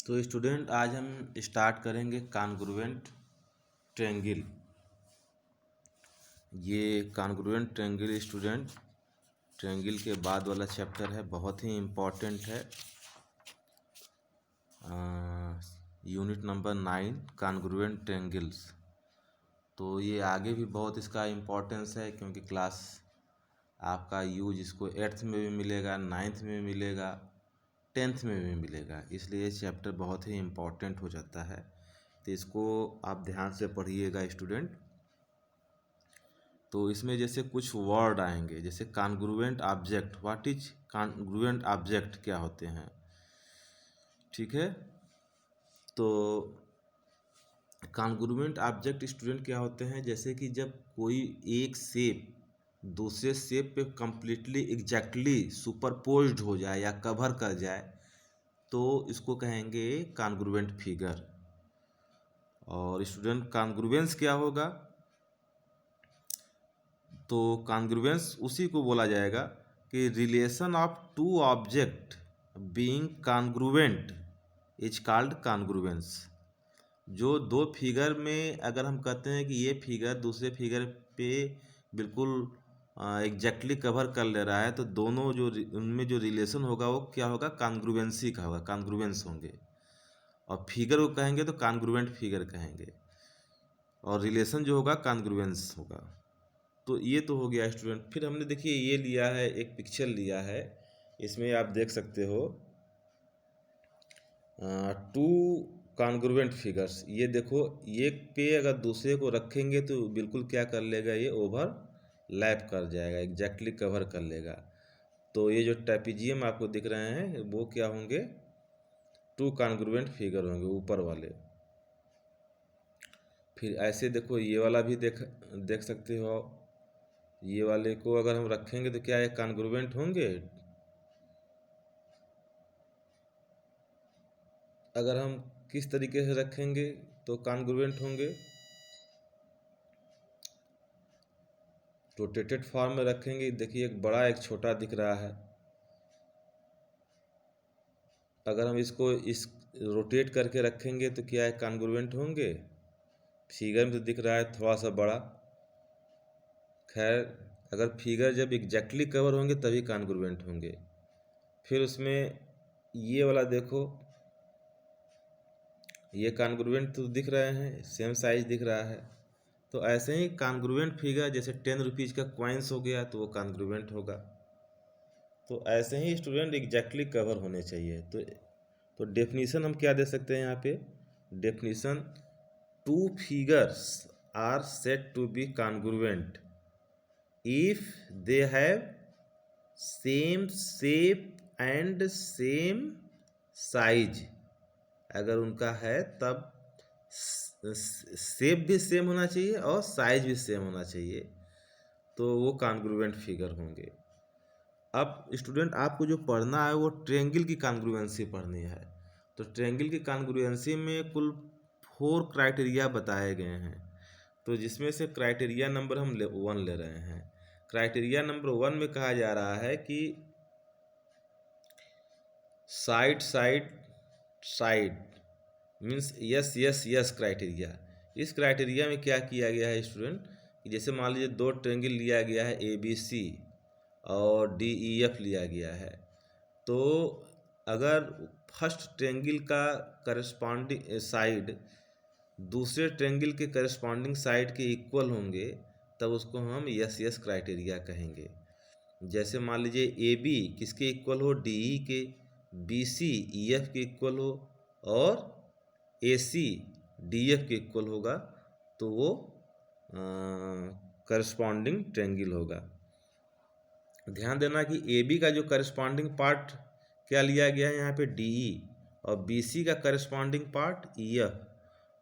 तो स्टूडेंट आज हम स्टार्ट करेंगे कॉन्ग्रुएंट ट्रायंगल। ये कॉन्ग्रुएंट ट्रायंगल स्टूडेंट ट्रायंगल के बाद वाला चैप्टर है, बहुत ही इम्पोर्टेंट है। Unit number 9 congruent triangles. तो ये आगे भी बहुत इसका इम्पोर्टेंस है, क्योंकि क्लास आपका यूज इसको 8th में भी मिलेगा, 9th में भी मिलेगा, 10th में भी मिलेगा, इसलिए ये चैप्टर बहुत ही इम्पोर्टेंट हो जाता है। तो इसको आप ध्यान से पढ़िएगा स्टूडेंट। तो इसमें जैसे कुछ वर्ड आएंगे, जैसे congruent object. What is congruent object, क्या होते हैं, ठीक है। तो कॉन्ग्रुएंट ऑब्जेक्ट स्टूडेंट क्या होते हैं, जैसे कि जब कोई एक शेप दूसरे शेप पे कंप्लीटली एग्जैक्टली सुपरपोज्ड हो जाए या कवर कर जाए, तो इसको कहेंगे कॉन्ग्रुएंट फिगर। और स्टूडेंट कॉन्ग्रुएंस क्या होगा, तो कॉन्ग्रुएंस उसी को बोला जाएगा कि relation of two object being congruent is called congruence. जो दो फिगर में अगर हम कहते हैं कि ये फिगर दूसरे फिगर पे बिल्कुल एग्जैक्टली कवर कर ले रहा है, तो दोनों जो उनमें जो रिलेशन होगा वो क्या होगा, कॉन्ग्रुएंसी का होगा, कॉन्ग्रुएंस होंगे। और फिगर को कहेंगे तो कॉन्ग्रुएंट फिगर कहेंगे, और रिलेशन जो होगा कॉन्ग्रुएंस होगा। तो ये तो हो गया स्टूडेंट। फिर हमने देखिए ये लिया है, एक पिक्चर लिया है, इसमें आप देख सकते हो टू कॉन्ग्रुएंट फिगर्स। ये देखो, एक पे अगर दूसरे को रखेंगे तो बिल्कुल क्या कर लेगा, ये ओवर लैप कर जाएगा, एग्जैक्टली कवर कर लेगा। तो ये जो ट्रेपेजियम आपको दिख रहे हैं वो क्या होंगे, टू कॉन्ग्रुएंट फिगर होंगे, ऊपर वाले। फिर ऐसे देखो ये वाला भी देख सकते हो। ये वाले को अगर हम रखेंगे तो क्या ये कॉन्ग्रुएंट होंगे, अगर हम किस तरीके से रखेंगे तो कॉन्ग्रुएंट होंगे। रोटेटेड फॉर्म में रखेंगे, देखिए एक बड़ा एक छोटा दिख रहा है। अगर हम इसको इस रोटेट करके रखेंगे तो क्या है, कॉन्ग्रुएंट होंगे। फिगर में तो दिख रहा है थोड़ा सा बड़ा। खैर, अगर फिगर जब एग्जैक्टली कवर होंगे तभी कॉन्ग्रुएंट होंगे। फिर उसमें ये वाला देखो, ये कॉन्ग्रुएंट तो दिख रहे हैं, सेम साइज दिख रहा है। तो ऐसे ही कॉन्ग्रुएंट फिगर, जैसे 10 रुपीज़ का कॉइन्स हो गया तो वो कॉन्ग्रुएंट होगा। तो ऐसे ही स्टूडेंट एग्जैक्टली कवर होने चाहिए। तो डेफिनीशन हम क्या दे सकते हैं यहाँ पे, definition, two figures are said to be congruent if they have same shape and same size. अगर उनका है तब शेप भी सेम होना चाहिए और साइज भी सेम होना चाहिए, तो वो कॉन्ग्रुएंट फिगर होंगे। अब स्टूडेंट आपको जो पढ़ना है वो ट्रायंगल की कॉन्ग्रुएंसी पढ़नी है। तो ट्रायंगल की कॉन्ग्रुएंसी में कुल 4 क्राइटेरिया बताए गए हैं, तो जिसमें से क्राइटेरिया नंबर हम 1 ले रहे हैं। क्राइटेरिया नंबर 1 में कहा जा रहा है कि side side side means yes yes yes criteria. इस क्राइटेरिया में क्या किया गया है स्टूडेंट, कि जैसे मान लीजिए 2 ट्रायंगल लिया गया है ABC और DEF लिया गया है, तो अगर फर्स्ट ट्रायंगल का करस्पॉन्डिंग साइड दूसरे ट्रायंगल के करस्पॉन्डिंग साइड के इक्वल होंगे, तब उसको हम यस यस क्राइटेरिया कहेंगे। जैसे मान लीजिए AB किसके इक्वल हो, DE के, BC EF के इक्वल हो, और AC DF के इक्वल होगा, तो वो करस्पॉन्डिंग ट्रायंगल होगा। ध्यान देना कि AB का जो करस्पॉन्डिंग पार्ट क्या लिया गया है यहाँ पे, DE, और BC का करस्पॉन्डिंग पार्ट EF,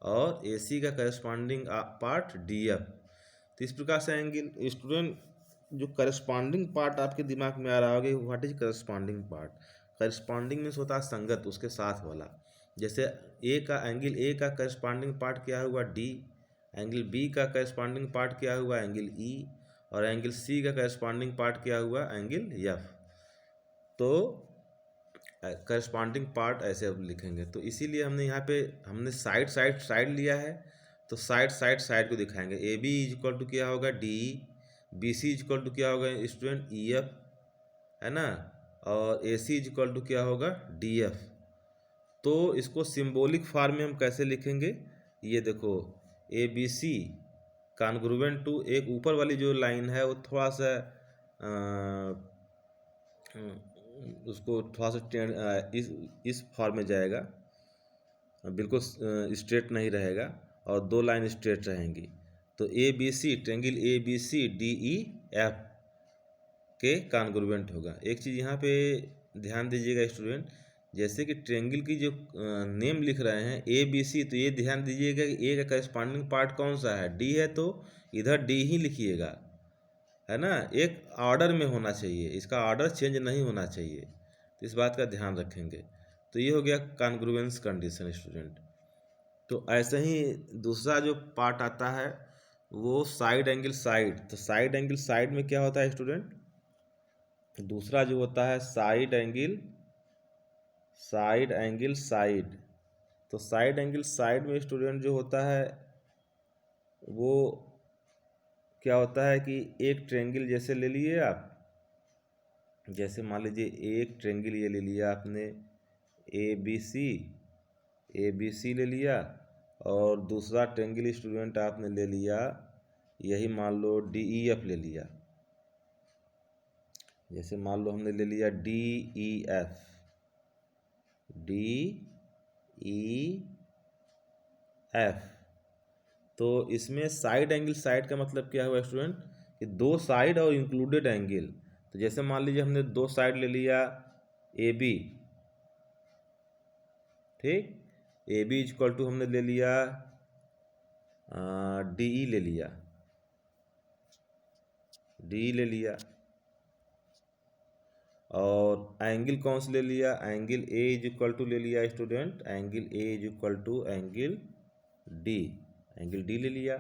और AC का करस्पॉन्डिंग पार्ट DF। तो इस प्रकार से एंगल स्टूडेंट, जो करस्पॉन्डिंग पार्ट आपके दिमाग में आ रहा होगा, what is corresponding part. Corresponding means होता है संगत, उसके साथ वाला। जैसे एंगल ए का करस्पॉन्डिंग पार्ट क्या हुआ, D, एंगल B का करस्पॉन्डिंग पार्ट क्या हुआ, एंगल E, और एंगल C का करस्पॉन्डिंग पार्ट क्या हुआ, एंगल F। तो करस्पॉन्डिंग पार्ट ऐसे अब लिखेंगे। तो इसीलिए हमने यहाँ पे हमने साइड साइड साइड लिया है, तो साइड साइड साइड को दिखाएंगे। A B is equal to क्या होगा, D, B C is equal to क्या होगा स्टूडेंट, ई एफ, है ना, और A C is equal to क्या होगा, डी एफ। तो इसको सिंबॉलिक फॉर्म में हम कैसे लिखेंगे, ये देखो, A B C congruent to, एक ऊपर वाली जो लाइन है वो थोड़ा सा उसको थोड़ा सा इस फॉर्म में जाएगा, बिल्कुल स्ट्रेट नहीं रहेगा, और दो लाइन स्ट्रेट रहेंगी। तो A B C, triangle A B C D E F के कॉन्ग्रुएंट होगा। एक चीज़ यहाँ पे ध्यान दीजिएगा स्टूडेंट, जैसे कि ट्रेंगल की जो नेम लिख रहे हैं ए बी सी, तो ये ध्यान दीजिएगा कि ए का करस्पॉन्डिंग पार्ट कौन सा है, डी है, तो इधर डी ही लिखिएगा, है ना। एक ऑर्डर में होना चाहिए, इसका ऑर्डर चेंज नहीं होना चाहिए, तो इस बात का ध्यान रखेंगे। तो ये हो गया कॉन्ग्रुएंस कंडीशन स्टूडेंट। तो ऐसे ही दूसरा जो पार्ट आता है वो साइड एंगल साइड। तो साइड एंगल साइड में क्या होता है स्टूडेंट, दूसरा जो होता है साइड एंगल साइड। तो साइड एंगल साइड में स्टूडेंट जो होता है वो क्या होता है कि एक ट्रेंगल जैसे ले लिए आप, जैसे मान लीजिए एक ट्रेंगल ये ले लिया आपने ए बी सी ले लिया, और दूसरा ट्रेंगल स्टूडेंट आपने ले लिया, यही मान लो डी ई एफ ले लिया। जैसे मान लो हमने ले लिया डी ई एफ, तो इसमें साइड एंगल साइड का मतलब क्या हुआ स्टूडेंट, कि दो साइड और इंक्लूडेड एंगल। तो जैसे मान लीजिए हमने दो साइड ले लिया ए बी, ठीक, A B is equal to हमने ले लिया डी ई ले लिया, और एंगल कौन सा ले लिया, angle A is equal to ले लिया student, angle A is equal to angle D ले लिया।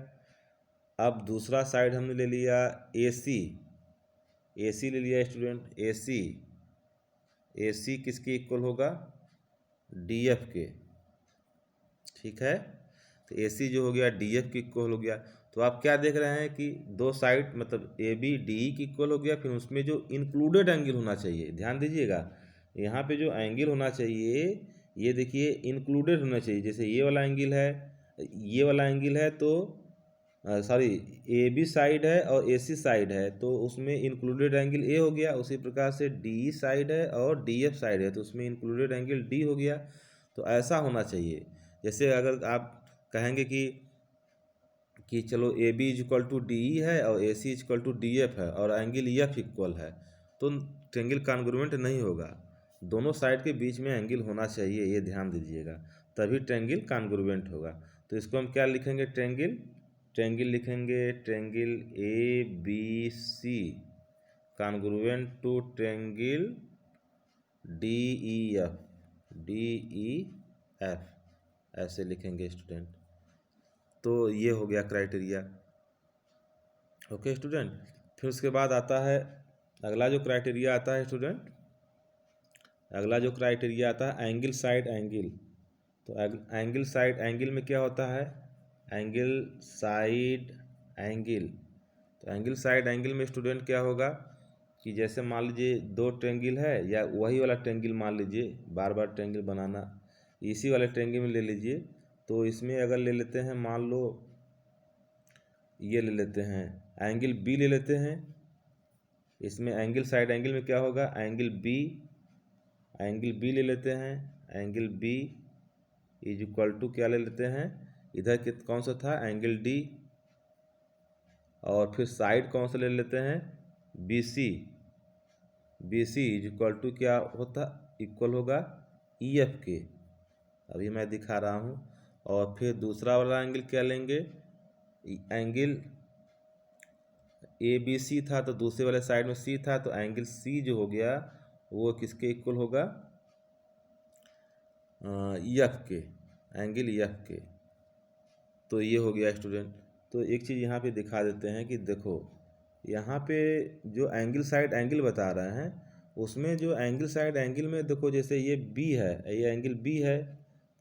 अब दूसरा साइड हमने ले लिया ए सी ले लिया स्टूडेंट, ए सी किसके इक्वल होगा, डी एफ के, ठीक है। तो ए सी जो हो गया डी एफ के इक्वल हो गया। तो आप क्या देख रहे हैं कि दो साइड मतलब ए बी डी ई की इक्वल हो गया, फिर उसमें जो इंक्लूडेड एंगल होना चाहिए, ध्यान दीजिएगा, यहाँ पे जो एंगल होना चाहिए ये देखिए इंक्लूडेड होना चाहिए। जैसे ये वाला एंगल है, तो सॉरी ए बी साइड है और ए सी साइड है, तो उसमें इंक्लूडेड एंगल ए हो गया। उसी प्रकार से डी ई साइड है और डी एफ साइड है, तो उसमें इंक्लूडेड एंगल डी हो गया। तो ऐसा होना चाहिए। जैसे अगर आप कहेंगे कि चलो A B is equal to D E है और A C is equal to D F है और एंगल एफ इक्वल है, तो ट्रेंगल कॉन्ग्रुएंट नहीं होगा। दोनों साइड के बीच में एंगल होना चाहिए, ये ध्यान दीजिएगा, तभी ट्रेंगल कॉन्ग्रुएंट होगा। तो इसको हम क्या लिखेंगे, ट्रेंगल लिखेंगे, triangle A B C congruent to triangle D E F, ऐसे लिखेंगे स्टूडेंट। तो ये हो गया क्राइटेरिया। ओके स्टूडेंट, फिर उसके बाद आता है अगला जो क्राइटेरिया आता है स्टूडेंट, अगला जो क्राइटेरिया आता है एंगल साइड एंगल। तो एंगल साइड एंगल में क्या होता है, एंगल साइड एंगल। तो एंगल साइड एंगल में स्टूडेंट क्या होगा कि जैसे मान लीजिए दो ट्रेंगल है, या वही वाला ट्रेंगल मान लीजिए, बार बार ट्रेंगल बनाना, इसी वाले ट्रेंगल में ले लीजिए। तो इसमें अगर ले लेते हैं, मान लो ये ले लेते हैं एंगल बी ले लेते हैं, इसमें एंगल साइड एंगल में क्या होगा, एंगल बी ले लेते हैं, angle B is equal to क्या ले लेते हैं, इधर कौन सा था, एंगल डी, और फिर साइड कौन सा ले लेते हैं, B C is equal to क्या होता, इक्वल होगा ई एफ के, अभी मैं दिखा रहा हूँ। और फिर दूसरा वाला एंगल क्या लेंगे, एंगल ए बी सी था, तो दूसरे वाले साइड में सी था, तो एंगल सी जो हो गया वो किसके इक्वल होगा, एफ के, एंगल एफ के। तो ये हो गया स्टूडेंट। तो एक चीज़ यहाँ पे दिखा देते हैं कि देखो यहाँ पे जो एंगल साइड एंगल बता रहे हैं उसमें जो एंगल साइड एंगल में देखो, जैसे ये बी है, ये एंगल बी है,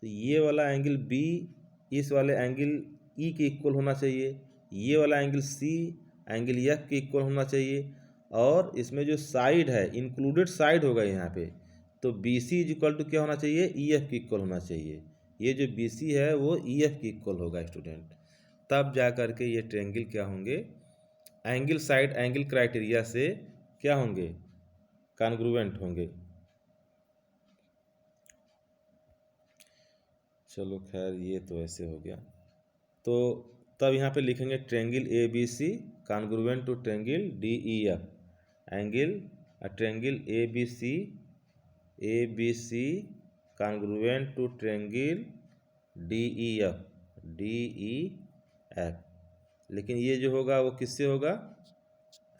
तो ये वाला एंगल बी इस वाले एंगल ई के इक्वल होना चाहिए, ये वाला एंगल सी एंगल एफ के इक्वल होना चाहिए, और इसमें जो साइड है इंक्लूडेड साइड होगा यहाँ पे, तो B C is equal to क्या होना चाहिए, ई एफ के इक्वल होना चाहिए। ये जो बी सी है वो ई एफ के इक्वल होगा स्टूडेंट, तब जा करके ये ट्रायंगल क्या होंगे, एंगल साइड एंगल क्राइटेरिया से क्या होंगे, कॉन्ग्रुएंट होंगे। चलो खैर ये तो ऐसे हो गया। तो तब यहाँ पे लिखेंगे triangle A B C congruent to triangle D E F, angle triangle A B C congruent to triangle D E F. लेकिन ये जो होगा वो किससे होगा,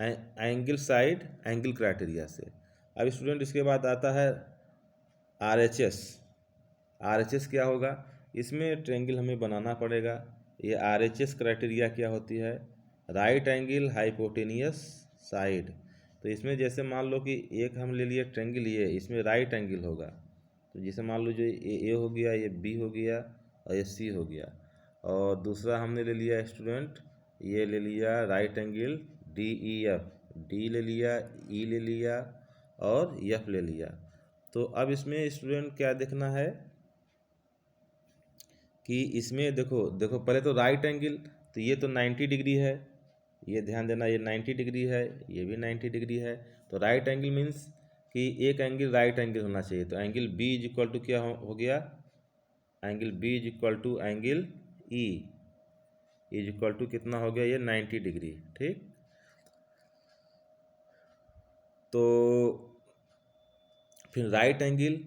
एंगल साइड एंगल क्राइटेरिया से। अब स्टूडेंट इसके बाद आता है are H S. Are H S क्या होगा, इसमें ट्रायंगल हमें बनाना पड़ेगा। ये आर एच एस क्राइटेरिया क्या होती है, राइट एंगल हाइपोटेनियस साइड। तो इसमें जैसे मान लो कि एक हम ले लिए ट्रायंगल, ये इसमें राइट एंगल होगा, तो जैसे मान लो जो ए हो गया, ये बी हो गया और ये सी हो गया, और दूसरा हमने ले लिया स्टूडेंट, ये ले लिया right angle D E F, D ले लिया, ई ले लिया और एफ ले लिया। तो अब इसमें स्टूडेंट क्या देखना है कि इसमें देखो देखो पहले तो राइट एंगल, तो ये तो 90 डिग्री है, ये ध्यान देना, ये 90 डिग्री है, ये भी 90 डिग्री है। तो राइट एंगल मीन्स कि एक एंगल राइट एंगल होना चाहिए। तो angle B is equal to क्या हो गया, angle B is equal to angle E is equal to कितना हो गया, ये 90 डिग्री। ठीक, तो फिर right angle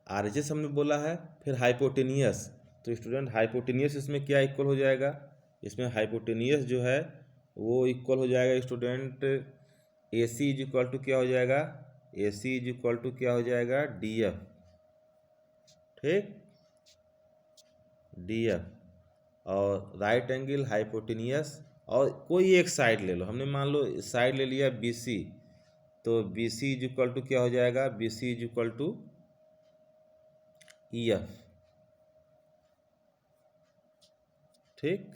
R H S हमने बोला है, फिर हाइपोटेनियस। तो स्टूडेंट हाइपोटेनियस इसमें क्या इक्वल हो जाएगा, इसमें हाइपोटेनियस जो है वो इक्वल हो जाएगा student, A C is equal to क्या हो जाएगा, A C is equal to क्या हो जाएगा, डी एफ। ठीक, डी एफ, और राइट एंगल हाइपोटेनियस, और कोई एक साइड ले लो, हमने मान लो साइड ले लिया बी सी, तो B C is equal to क्या हो जाएगा, B C is equal to E F. ठीक,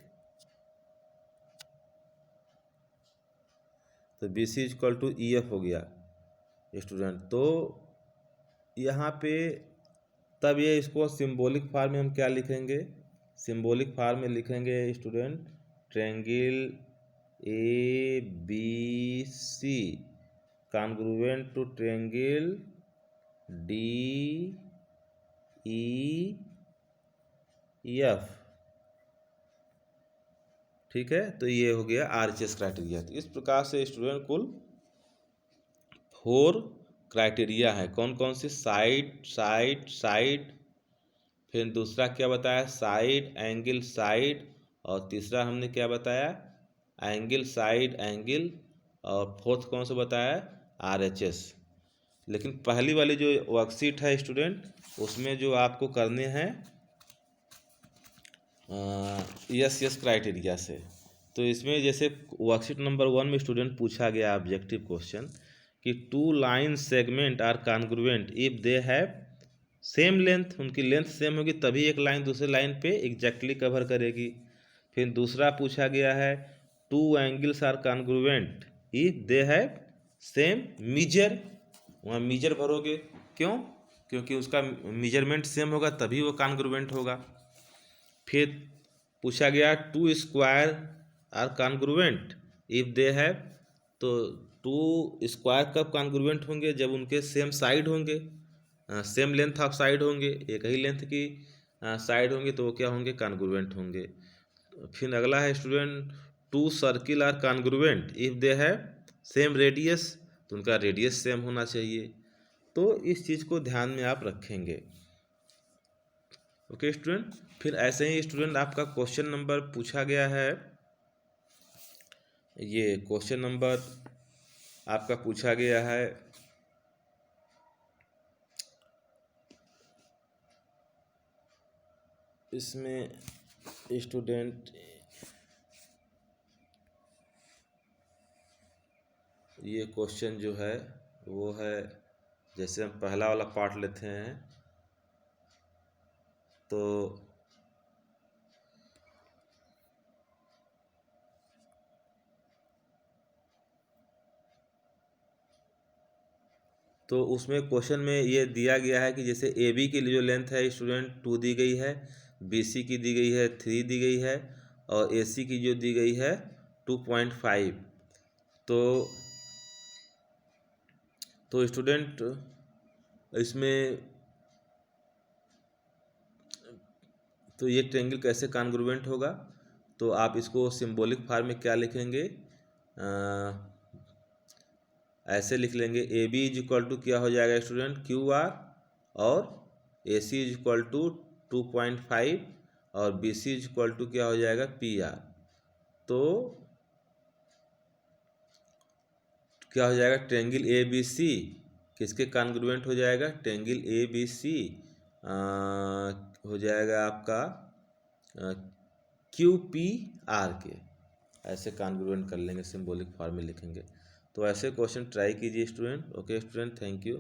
तो B C is equal to E F हो गया स्टूडेंट। तो यहाँ पे तब ये इसको सिंबॉलिक फॉर्म में हम क्या लिखेंगे, सिंबॉलिक फॉर्म में लिखेंगे student triangle A B C congruent to triangle D E F. ठीक है, तो ये हो गया आर एच एस क्राइटेरिया। तो इस प्रकार से स्टूडेंट कुल 4 क्राइटेरिया है। कौन कौन से, साइड साइड साइड, फिर दूसरा क्या बताया, साइड एंगल साइड, और तीसरा हमने क्या बताया, एंगल साइड एंगल, और फोर्थ कौन सा बताया, आर एच एस। लेकिन पहली वाली जो वर्कशीट है स्टूडेंट, उसमें जो आपको करने हैं यस यस क्राइटेरिया से। तो इसमें जैसे वर्कशीट नंबर 1 में स्टूडेंट पूछा गया ऑब्जेक्टिव क्वेश्चन कि 2 line segment are congruent if they have same length, उनकी लेंथ सेम होगी तभी एक लाइन दूसरे लाइन पे एग्जैक्टली कवर करेगी। फिर दूसरा पूछा गया है 2 angles are congruent if they have same measure, वहाँ मीजर भरोगे, क्यों, क्योंकि उसका मेजरमेंट सेम होगा तभी वो कॉन्ग्रुएंट होगा। फिर पूछा गया 2 square are congruent if they have, तो 2 स्क्वायर कब कॉन्ग्रुएंट होंगे, जब उनके सेम साइड होंगे, सेम लेंथ ऑफ साइड होंगे, एक ही लेंथ की साइड होंगे, तो वो क्या होंगे, कॉन्ग्रुएंट होंगे। फिर अगला है student 2 circle are congruent if they have same radius, तो उनका रेडियस सेम होना चाहिए। तो इस चीज़ को ध्यान में आप रखेंगे। ओके स्टूडेंट, फिर ऐसे ही स्टूडेंट आपका क्वेश्चन नंबर पूछा गया है, ये क्वेश्चन नंबर आपका पूछा गया है इसमें स्टूडेंट ये क्वेश्चन जो है वो है जैसे हम पहला वाला पार्ट लेते हैं तो उसमें क्वेश्चन में ये दिया गया है कि जैसे ए बी की जो लेंथ है स्टूडेंट 2 दी गई है, बी सी की दी गई है 3 दी गई है, और ए सी की जो दी गई है 2.5। तो स्टूडेंट इसमें तो ये ट्रेंगल कैसे कॉन्ग्रुएंट होगा, तो आप इसको सिंबॉलिक फॉर्म में क्या लिखेंगे, ऐसे लिख लेंगे A B is equal to क्या हो जाएगा स्टूडेंट क्यू आर, और A C is equal to 2.5, और B C is equal to क्या हो जाएगा पी आर। तो क्या हो जाएगा ट्रेंगल ए बी सी किसके कॉन्ग्रुएंट हो जाएगा, ट्रेंगल ए बी सी हो जाएगा आपका क्यू पी आर के, ऐसे कॉन्ग्रुएंट कर लेंगे, सिंबॉलिक फॉर्म में लिखेंगे। तो ऐसे क्वेश्चन ट्राई कीजिए student. Okay student, thank you.